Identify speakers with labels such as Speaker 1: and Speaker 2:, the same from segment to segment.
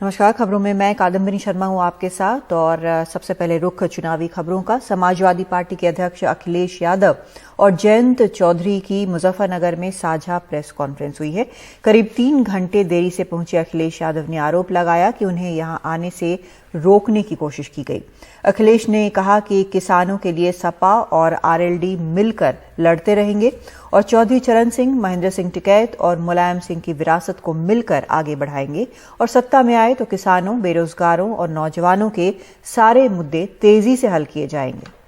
Speaker 1: नमस्कार। खबरों में मैं कादम्बिनी शर्मा हूं आपके साथ और सबसे पहले रुख चुनावी खबरों का। समाजवादी पार्टी के अध्यक्ष अखिलेश यादव और जयंत चौधरी की मुजफ्फरनगर में साझा प्रेस कॉन्फ्रेंस हुई है। करीब 3 घंटे देरी से पहुंचे अखिलेश यादव ने आरोप लगाया कि उन्हें यहां आने से रोकने की कोशिश की गई। अखिलेश ने कहा कि किसानों के लिए सपा और आरएलडी मिलकर लड़ते रहेंगे और चौधरी चरण सिंह, महेंद्र सिंह टिकैत और मुलायम सिंह की विरासत को मिलकर आगे बढ़ाएंगे और सत्ता में आए तो किसानों, बेरोजगारों और नौजवानों के सारे मुद्दे तेजी से हल किए जाएंगे।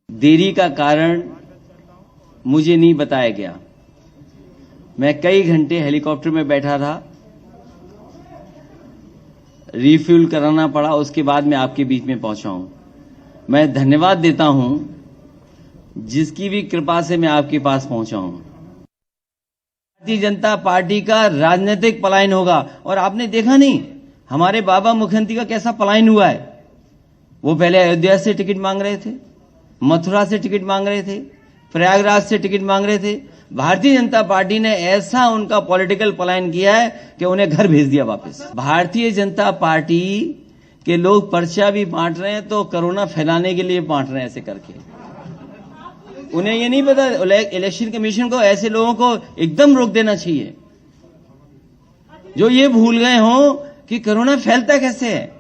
Speaker 2: देरी का कारण मुझे नहीं बताया गया। मैं कई घंटे हेलीकॉप्टर में बैठा था, रिफ्यूल कराना पड़ा, उसके बाद मैं आपके बीच में पहुंचा हूं। मैं धन्यवाद देता हूं जिसकी भी कृपा से मैं आपके पास पहुंचा हूं। भारतीय जनता पार्टी का राजनीतिक पलायन होगा और आपने देखा नहीं हमारे बाबा मुख्यमंत्री का कैसा पलायन हुआ है। वो पहले अयोध्या से टिकट मांग रहे थे, मथुरा से टिकट मांग रहे थे, प्रयागराज से टिकट मांग रहे थे। भारतीय जनता पार्टी ने ऐसा उनका पॉलिटिकल पलायन किया है कि उन्हें घर भेज दिया वापस। भारतीय जनता पार्टी के लोग पर्चा भी बांट रहे हैं तो कोरोना फैलाने के लिए बांट रहे हैं ऐसे करके। उन्हें ये नहीं पता इलेक्शन कमीशन को ऐसे लोगों को एकदम रोक देना चाहिए जो ये भूल गए हों कि कोरोना फैलता कैसे है।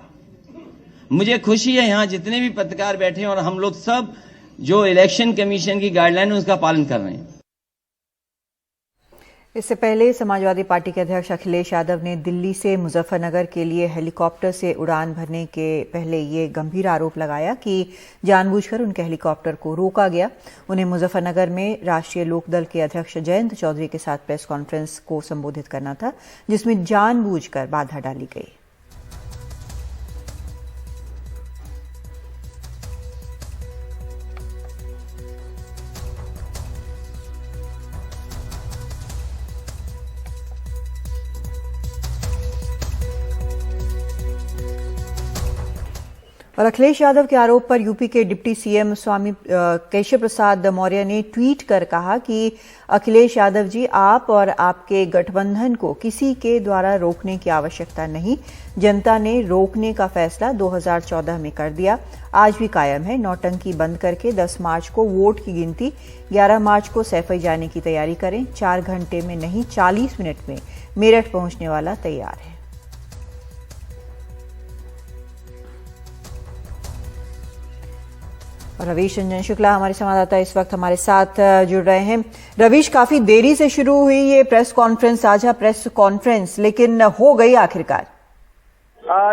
Speaker 2: मुझे खुशी है यहां जितने भी पत्रकार बैठे हैं और हम लोग सब जो इलेक्शन कमीशन की गाइडलाइन है उसका पालन कर रहे हैं।
Speaker 1: इससे पहले समाजवादी पार्टी के अध्यक्ष अखिलेश यादव ने दिल्ली से मुजफ्फरनगर के लिए हेलीकॉप्टर से उड़ान भरने के पहले ये गंभीर आरोप लगाया कि जानबूझकर उनके हेलीकॉप्टर को रोका गया। उन्हें मुजफ्फरनगर में राष्ट्रीय लोकदल के अध्यक्ष जयंत चौधरी के साथ प्रेस कॉन्फ्रेंस को संबोधित करना था, जिसमें जानबूझकर बाधा डाली गई। और अखिलेश यादव के आरोप पर यूपी के डिप्टी सीएम स्वामी केशव प्रसाद मौर्य ने ट्वीट कर कहा कि अखिलेश यादव जी, आप और आपके गठबंधन को किसी के द्वारा रोकने की आवश्यकता नहीं। जनता ने रोकने का फैसला 2014 में कर दिया, आज भी कायम है। नौटंकी बंद करके 10 मार्च को वोट की गिनती, 11 मार्च को सैफई जाने की तैयारी करें। 4 घंटे में नहीं 40 मिनट में मेरठ पहुंचने वाला तैयार है। और रवीश रंजन शुक्ला हमारे संवाददाता इस वक्त हमारे साथ जुड़ रहे हैं। रवीश, काफी देरी से शुरू हुई ये प्रेस कॉन्फ्रेंस, साझा प्रेस कॉन्फ्रेंस, लेकिन हो गई आखिरकार?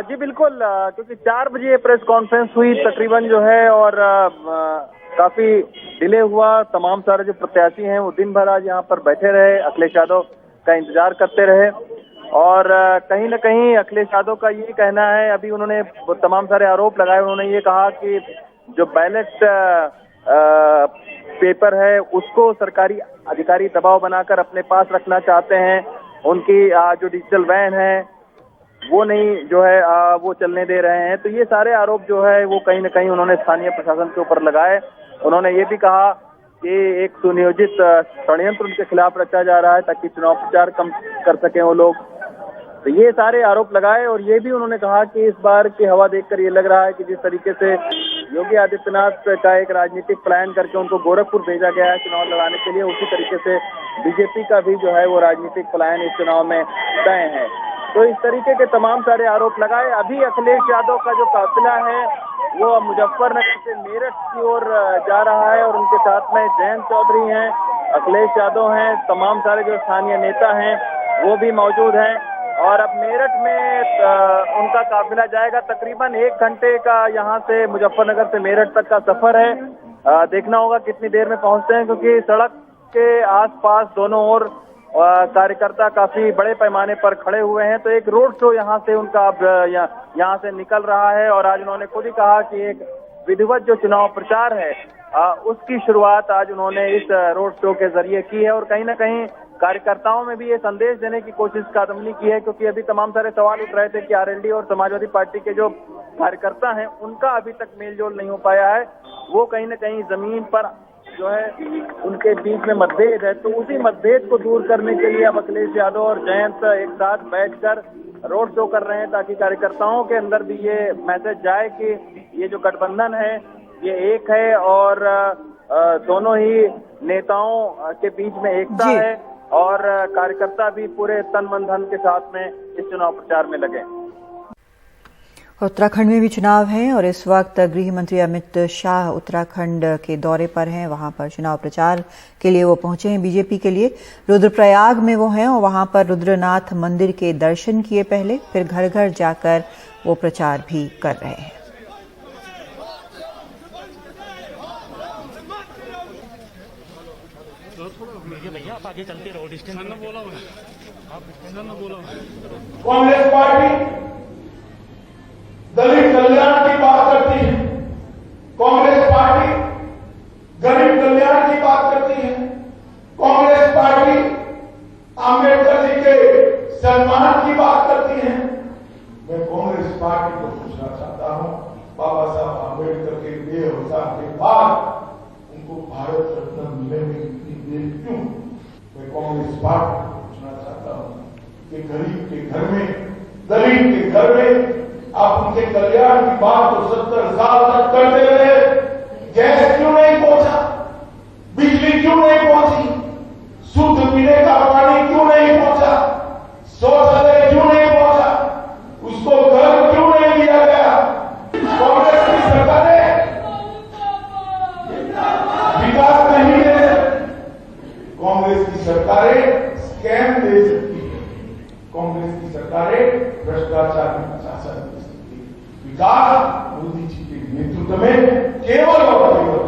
Speaker 3: जी बिल्कुल, क्योंकि 4 बजे प्रेस कॉन्फ्रेंस हुई तकरीबन जो है, और काफी डिले हुआ। तमाम सारे जो प्रत्याशी हैं वो दिन भर आज यहाँ पर बैठे रहे, अखिलेश यादव का इंतजार करते रहे। और कहीं न कहीं अखिलेश यादव का ये कहना है, अभी उन्होंने तमाम सारे आरोप लगाए। उन्होंने ये कहा कि जो बैलेट पेपर है उसको सरकारी अधिकारी दबाव बनाकर अपने पास रखना चाहते हैं। उनकी जो डिजिटल वैन है वो नहीं जो है वो चलने दे रहे हैं। तो ये सारे आरोप जो है वो कहीं न कहीं उन्होंने स्थानीय प्रशासन के ऊपर लगाए। उन्होंने ये भी कहा कि एक सुनियोजित षड्यंत्र उनके खिलाफ रचा जा रहा है ताकि चुनाव प्रचार कम कर सकें वो लोग। तो ये सारे आरोप लगाए। और ये भी उन्होंने कहा कि इस बार की हवा देखकर ये लग रहा है कि जिस तरीके से योगी आदित्यनाथ का एक राजनीतिक प्लान करके उनको गोरखपुर भेजा गया है चुनाव लड़ाने के लिए, उसी तरीके से बीजेपी का भी जो है वो राजनीतिक प्लान इस चुनाव में तय है। तो इस तरीके के तमाम सारे आरोप लगाए। अभी अखिलेश यादव का जो काफिला है वो मुजफ्फरनगर से मेरठ की ओर जा रहा है और उनके साथ में जयंत चौधरी हैं, अखिलेश यादव हैं, तमाम सारे जो स्थानीय नेता हैं वो भी मौजूद हैं। और अब मेरठ में उनका काफिला जाएगा। तकरीबन 1 घंटे का यहाँ से मुजफ्फरनगर से मेरठ तक का सफर है। देखना होगा कितनी देर में पहुंचते हैं, क्योंकि सड़क के आसपास दोनों ओर कार्यकर्ता काफी बड़े पैमाने पर खड़े हुए हैं। तो एक रोड शो यहाँ से उनका अब यहाँ से निकल रहा है। और आज उन्होंने खुद ही कहा कि एक विधिवत जो चुनाव प्रचार है उसकी शुरुआत आज उन्होंने इस रोड शो के जरिए की है। और कहीं न कहीं कार्यकर्ताओं में भी ये संदेश देने की कोशिश कादम्बिनी की है, क्योंकि अभी तमाम सारे सवाल उठ रहे थे कि आरएलडी और समाजवादी पार्टी के जो कार्यकर्ता हैं उनका अभी तक मेलजोल नहीं हो पाया है। वो कहीं न कहीं जमीन पर जो है उनके बीच में मतभेद है, तो उसी मतभेद को दूर करने के लिए अब अखिलेश यादव और जयंत एक साथ बैठकर रोड शो कर रहे हैं, ताकि कार्यकर्ताओं के अंदर भी ये मैसेज जाए कि ये जो गठबंधन है ये एक है और दोनों ही नेताओं के बीच में एकता है और कार्यकर्ता भी पूरे तन मन धन के साथ में इस चुनाव प्रचार में लगे।
Speaker 1: उत्तराखंड में भी चुनाव हैं और इस वक्त गृह मंत्री अमित शाह उत्तराखंड के दौरे पर हैं। वहां पर चुनाव प्रचार के लिए वो पहुंचे हैं बीजेपी के लिए। रुद्रप्रयाग में वो हैं और वहां पर रुद्रनाथ मंदिर के दर्शन किए पहले, फिर घर घर जाकर वो प्रचार भी कर रहे हैं।
Speaker 4: भैया आप आगे चलते रहो, डिस्टेंस
Speaker 5: कांग्रेस पार्टी दलित कल्याण की बात करती है, कांग्रेस पार्टी गरीब कल्याण की बात करती है, कांग्रेस पार्टी आंबेडकर जी के सम्मान की बात करती है। मैं कांग्रेस पार्टी को पूछना चाहता हूं, बाबा साहब आंबेडकर के देहावसान के बाद उनको भारत रत्न मिलने में इतनी देर क्यों? मैं कांग्रेस पार्टी को पूछना चाहता हूं कि गरीब के घर में, दलित के घर में आप उनके कल्याण की बात तो 70 साल तक करते रहे, गैस क्यों नहीं पहुंचा, बिजली क्यों नहीं पहुंची, शुद्ध पीने का पानी क्यों नहीं पहुंचा, शौचालय क्यों नहीं पहुंचा, उसको घर क्यों नहीं दिया गया? कांग्रेस की सरकारें विकास नहीं दे सकती, कांग्रेस की सरकारें स्कैम दे सकती है, कांग्रेस की सरकारें भ्रष्टाचार में प्रशासन दे सकती है। विकास मोदी जी के नेतृत्व में केवल और केवल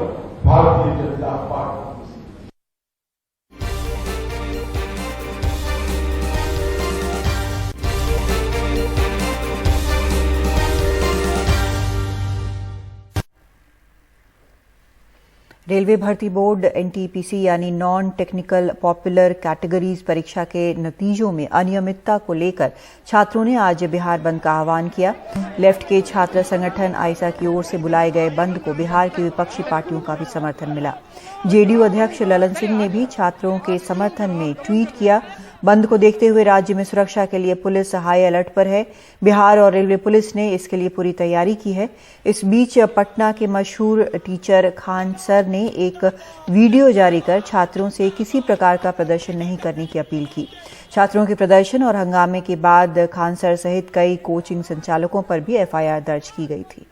Speaker 5: भारतीय जनता पार्टी।
Speaker 1: रेलवे भर्ती बोर्ड एनटीपीसी यानी नॉन टेक्निकल पॉपुलर कैटेगरीज परीक्षा के नतीजों में अनियमितता को लेकर छात्रों ने आज बिहार बंद का आह्वान किया। लेफ्ट के छात्र संगठन आइसा की ओर से बुलाए गए बंद को बिहार की विपक्षी पार्टियों का भी समर्थन मिला। जेडीयू अध्यक्ष ललन सिंह ने भी छात्रों के समर्थन में ट्वीट किया। बंद को देखते हुए राज्य में सुरक्षा के लिए पुलिस हाई अलर्ट पर है। बिहार और रेलवे पुलिस ने इसके लिए पूरी तैयारी की है। इस बीच पटना के मशहूर टीचर खान सर ने एक वीडियो जारी कर छात्रों से किसी प्रकार का प्रदर्शन नहीं करने की अपील की। छात्रों के प्रदर्शन और हंगामे के बाद खान सर सहित कई कोचिंग संचालकों पर भी एफआईआर दर्ज की गई थी।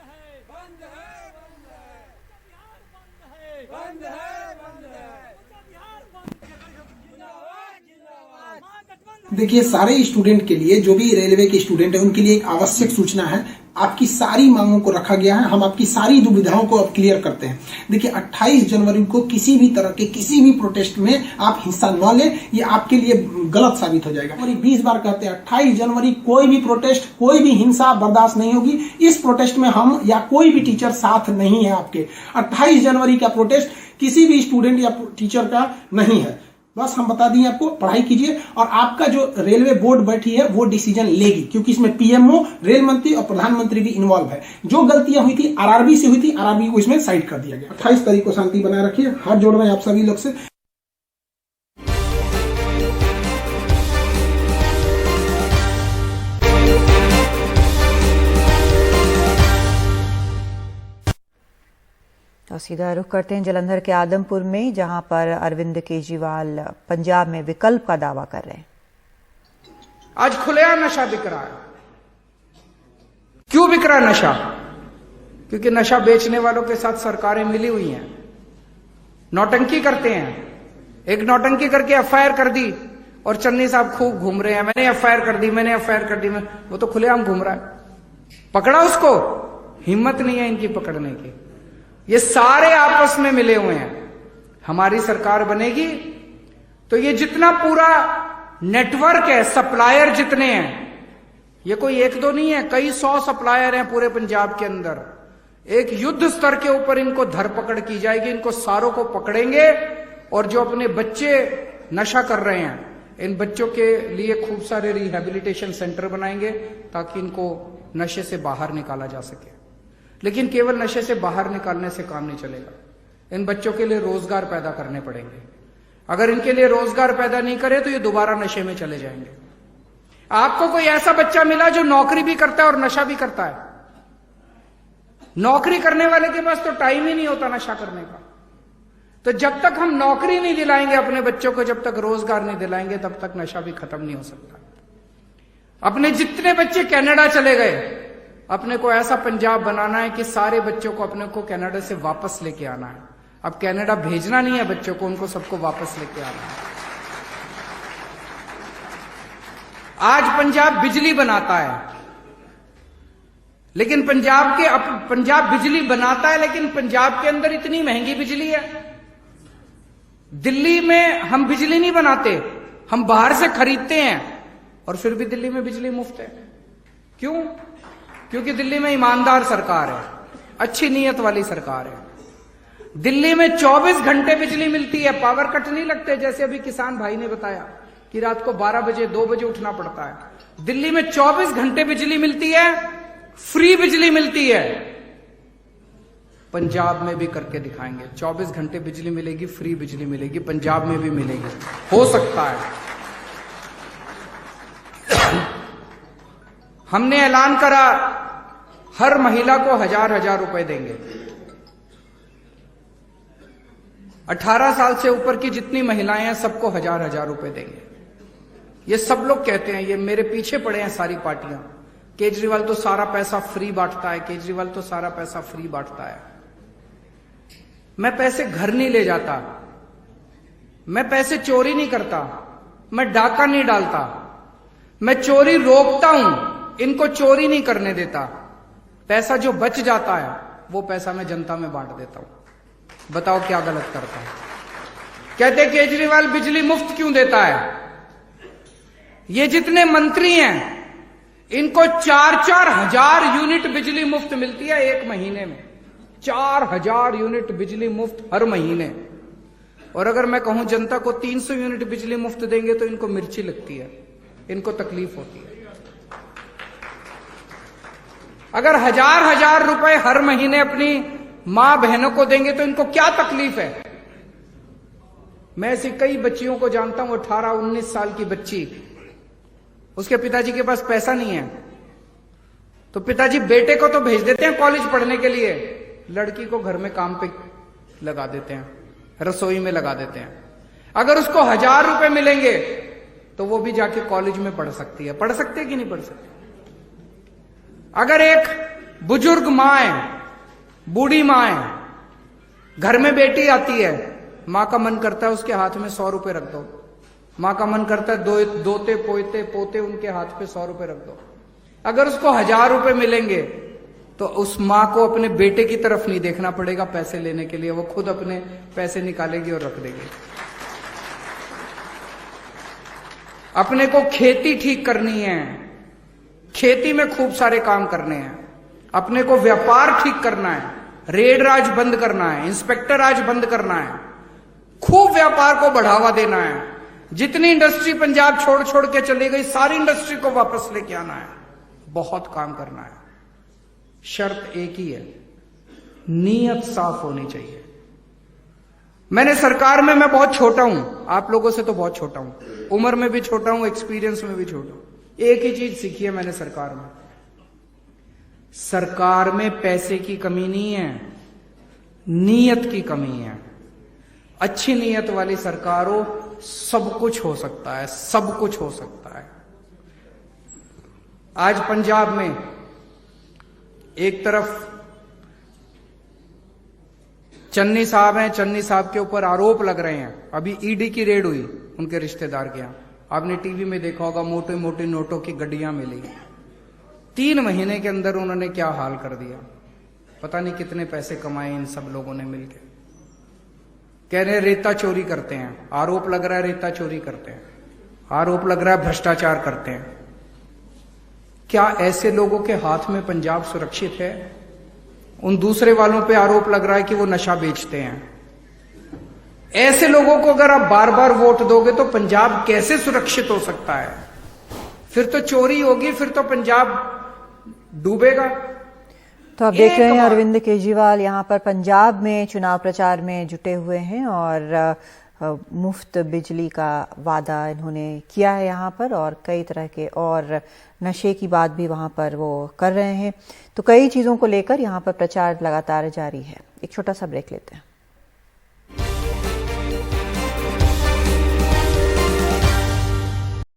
Speaker 6: देखिए, सारे स्टूडेंट के लिए, जो भी रेलवे के स्टूडेंट है उनके लिए एक आवश्यक सूचना है। आपकी सारी मांगों को रखा गया है, हम आपकी सारी दुविधाओं को अब क्लियर करते हैं। देखिए, 28 जनवरी को किसी भी तरह के किसी भी प्रोटेस्ट में आप हिस्सा न लें, ये आपके लिए गलत साबित हो जाएगा। और 20 बार कहते हैं 28 जनवरी कोई भी प्रोटेस्ट, कोई भी हिंसा बर्दाश्त नहीं होगी। इस प्रोटेस्ट में हम या कोई भी टीचर साथ नहीं है आपके। 28 जनवरी का प्रोटेस्ट किसी भी स्टूडेंट या टीचर का नहीं है। बस हम बता दिए आपको, पढ़ाई कीजिए और आपका जो रेलवे बोर्ड बैठी है वो डिसीजन लेगी, क्योंकि इसमें पीएमओ, रेल मंत्री और प्रधानमंत्री भी इन्वॉल्व है। जो गलतियां हुई थी आरआरबी से हुई थी, आरआरबी को इसमें साइड कर दिया गया। 28 तारीख को शांति बनाए रखिए। हाथ जोड़ रहे हैं आप सभी लोग से।
Speaker 1: और सीधा रुख करते हैं जलंधर के आदमपुर में, जहां पर अरविंद केजरीवाल पंजाब में विकल्प का दावा कर रहे हैं।
Speaker 7: आज खुलेआम नशा बिक रहा है। क्यों बिक रहा नशा? क्योंकि नशा बेचने वालों के साथ सरकारें मिली हुई हैं, नौटंकी करते हैं। एक नौटंकी करके एफआईआर कर दी और चन्नी साहब खूब घूम रहे हैं, मैंने एफआईआर कर दी, मैंने एफआईआर कर दी। वो तो खुलेआम घूम रहा है। पकड़ा उसको? हिम्मत नहीं है इनकी पकड़ने की। ये सारे आपस में मिले हुए हैं। हमारी सरकार बनेगी तो ये जितना पूरा नेटवर्क है, सप्लायर जितने हैं, ये कोई एक दो नहीं है, कई 100 सप्लायर हैं पूरे पंजाब के अंदर। एक युद्ध स्तर के ऊपर इनको धरपकड़ की जाएगी। इनको सारों को पकड़ेंगे और जो अपने बच्चे नशा कर रहे हैं, इन बच्चों के लिए खूब सारे रिहेबिलिटेशन सेंटर बनाएंगे ताकि इनको नशे से बाहर निकाला जा सके। लेकिन केवल नशे से बाहर निकालने से काम नहीं चलेगा। इन बच्चों के लिए रोजगार पैदा करने पड़ेंगे। अगर इनके लिए रोजगार पैदा नहीं करे तो ये दोबारा नशे में चले जाएंगे। आपको कोई ऐसा बच्चा मिला जो नौकरी भी करता है और नशा भी करता है? नौकरी करने वाले के पास तो टाइम ही नहीं होता नशा करने का। तो जब तक हम नौकरी नहीं दिलाएंगे अपने बच्चों को, जब तक रोजगार नहीं दिलाएंगे, तब तक नशा भी खत्म नहीं हो सकता। अपने जितने बच्चे कनाडा चले गए, अपने को ऐसा पंजाब बनाना है कि सारे बच्चों को अपने को कनाडा से वापस लेके आना है। अब कनाडा भेजना नहीं है बच्चों को, उनको सबको वापस लेके आना है। आज पंजाब बिजली बनाता है, लेकिन पंजाब बिजली बनाता है, लेकिन पंजाब के अंदर इतनी महंगी बिजली है। दिल्ली में हम बिजली नहीं बनाते, हम बाहर से खरीदते हैं, और फिर भी दिल्ली में बिजली मुफ्त है। क्यों? क्योंकि दिल्ली में ईमानदार सरकार है, अच्छी नीयत वाली सरकार है। दिल्ली में 24 घंटे बिजली मिलती है, पावर कट नहीं लगते, जैसे अभी किसान भाई ने बताया कि रात को 12 बजे 2 बजे उठना पड़ता है। दिल्ली में 24 घंटे बिजली मिलती है, फ्री बिजली मिलती है। पंजाब में भी करके दिखाएंगे, 24 घंटे बिजली मिलेगी, फ्री बिजली मिलेगी, पंजाब में भी मिलेगी। हो सकता है। हमने ऐलान करा हर महिला को 1000 रुपए देंगे। 18 साल से ऊपर की जितनी महिलाएं हैं सबको 1000 रुपए देंगे। ये सब लोग कहते हैं, ये मेरे पीछे पड़े हैं सारी पार्टियां। केजरीवाल तो सारा पैसा फ्री बांटता है, केजरीवाल तो सारा पैसा फ्री बांटता है। मैं पैसे घर नहीं ले जाता, मैं पैसे चोरी नहीं करता, मैं डाका नहीं डालता, मैं चोरी रोकता हूं, इनको चोरी नहीं करने देता। पैसा जो बच जाता है वो पैसा मैं जनता में बांट देता हूं। बताओ क्या गलत करता हूं? कहते केजरीवाल बिजली मुफ्त क्यों देता है? ये जितने मंत्री हैं इनको 4-4 हजार यूनिट बिजली मुफ्त मिलती है एक महीने में। 4000 यूनिट बिजली मुफ्त हर महीने। और अगर मैं कहूं जनता को 300 यूनिट बिजली मुफ्त देंगे तो इनको मिर्ची लगती है, इनको तकलीफ होती है। अगर 1000 रुपए हर महीने अपनी मां बहनों को देंगे तो इनको क्या तकलीफ है? मैं ऐसी कई बच्चियों को जानता हूं, 18-19 साल की बच्ची, उसके पिताजी के पास पैसा नहीं है, तो पिताजी बेटे को तो भेज देते हैं कॉलेज पढ़ने के लिए, लड़की को घर में काम पे लगा देते हैं, रसोई में लगा देते हैं। अगर उसको 1000 रुपए मिलेंगे तो वो भी जाके कॉलेज में पढ़ सकती है। पढ़ सकती है कि नहीं पढ़ सकती? अगर एक बुजुर्ग मां है, बूढ़ी मां है, घर में बेटी आती है, मां का मन करता है उसके हाथ में 100 रुपए रख दो, मां का मन करता है दोते पोते उनके हाथ पे 100 रुपए रख दो। अगर उसको 1000 रुपए मिलेंगे तो उस मां को अपने बेटे की तरफ नहीं देखना पड़ेगा पैसे लेने के लिए, वो खुद अपने पैसे निकालेगी और रख देगी। अपने को खेती ठीक करनी है, खेती में खूब सारे काम करने हैं, अपने को व्यापार ठीक करना है, रेड राज बंद करना है, इंस्पेक्टर राज बंद करना है, खूब व्यापार को बढ़ावा देना है। जितनी इंडस्ट्री पंजाब छोड़ छोड़ के चली गई सारी इंडस्ट्री को वापस लेके आना है। बहुत काम करना है। शर्त एक ही है, नीयत साफ होनी चाहिए। मैंने सरकार में, मैं बहुत छोटा हूं, आप लोगों से तो बहुत छोटा हूं, उम्र में भी छोटा हूं, एक्सपीरियंस में भी छोटा हूं। एक ही चीज सीखी है मैंने सरकार में, सरकार में पैसे की कमी नहीं है, नीयत की कमी है। अच्छी नीयत वाली सरकार हो, सब कुछ हो सकता है, सब कुछ हो सकता है। आज पंजाब में एक तरफ चन्नी साहब हैं, चन्नी साहब के ऊपर आरोप लग रहे हैं। अभी ईडी की रेड हुई उनके रिश्तेदार के यहां, आपने टीवी में देखा होगा, मोटे मोटे नोटों की गड्डियां मिली। 3 महीने के अंदर उन्होंने क्या हाल कर दिया, पता नहीं कितने पैसे कमाए इन सब लोगों ने मिलकर। कह रहे रेता चोरी करते हैं, आरोप लग रहा है रेता चोरी करते हैं, आरोप लग रहा है भ्रष्टाचार करते हैं। क्या ऐसे लोगों के हाथ में पंजाब सुरक्षित है? उन दूसरे वालों पे आरोप लग रहा है कि वो नशा बेचते हैं। ऐसे लोगों को अगर आप बार बार वोट दोगे तो पंजाब कैसे सुरक्षित हो सकता है? फिर तो चोरी होगी, फिर तो पंजाब डूबेगा।
Speaker 1: तो आप देख रहे हैं अरविंद केजरीवाल यहाँ पर पंजाब में चुनाव प्रचार में जुटे हुए हैं और मुफ्त बिजली का वादा इन्होंने किया है यहाँ पर और कई तरह के और नशे की बात भी वहाँ पर वो कर रहे हैं। तो कई चीज़ों को लेकर यहाँ पर प्रचार लगातार जारी है। एक छोटा सा ब्रेक लेते हैं।